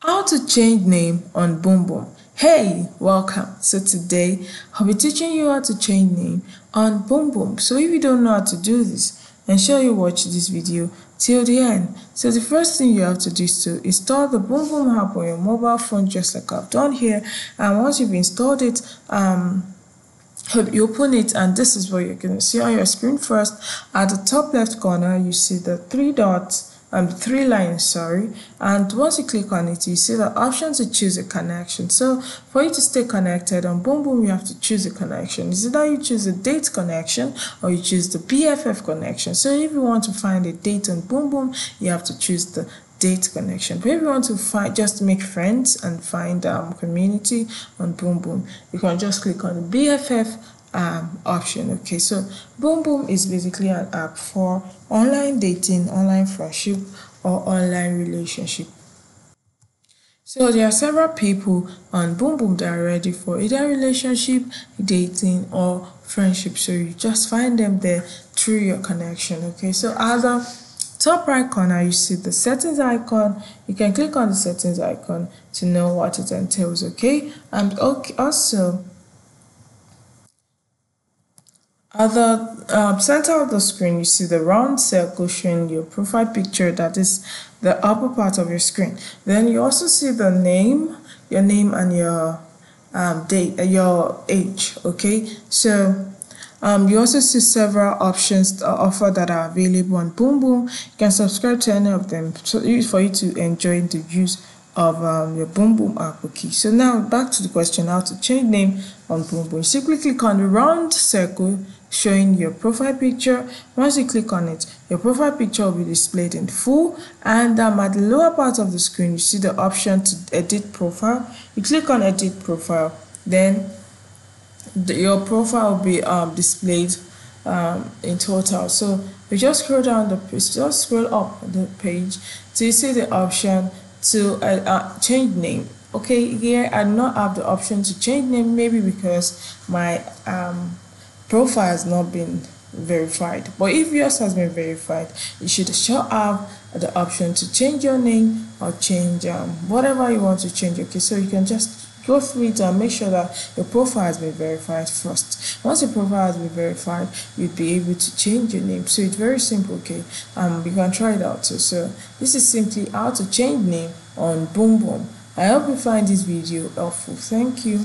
How to change name on Bumble. Hey, welcome. So today I'll be teaching you how to change name on Bumble. So if you don't know how to do this, ensure you watch this video till the end. So the first thing you have to do is to install the Bumble app on your mobile phone, just like I've done here. And once you've installed it, you open it, and this is what you're going to see on your screen. First, at the top left corner, you see the three dots, three lines, sorry. And once you click on it, you see the option to choose a connection. So for you to stay connected on Bumble, you have to choose a connection. Is either you choose a date connection or you choose the BFF connection. So if you want to find a date on Bumble, you have to choose the date connection. But if you want to find, just make friends and find community on Boom Boom, you can just click on the BFF option. Okay, so Boom Boom is basically an app for online dating, online friendship, or online relationship. So there are several people on Boom Boom that are ready for either relationship, dating, or friendship. So you just find them there through your connection. Okay, so at the top right corner, you see the settings icon. You can click on the settings icon to know what it entails. Okay, and also at the center of the screen, you see the round circle showing your profile picture, that is the upper part of your screen. Then you also see the name, your name, and your date, your age. Okay, so you also see several options offer that are available on Boom Boom. You can subscribe to any of them for you to enjoy the use of your Boom Boom app. Okay, so now back to the question: how to change name on Boom Boom. Simply click on the round circle showing your profile picture. Once you click on it, your profile picture will be displayed in full, and at the lower part of the screen, you see the option to edit profile. You click on edit profile, then your profile will be displayed in total. So you just scroll down the page, just scroll up the page till you see the option to change name. Okay, here I do not have the option to change name, maybe because my profile has not been verified. But if yours has been verified, you should sure have the option to change your name or change whatever you want to change. Okay, so you can just go through it and make sure that your profile has been verified first. Once your profile has been verified, you'll be able to change your name. So it's very simple. Okay, you can try it out too. So this is simply how to change name on Boom Boom. I hope you find this video helpful. Thank you.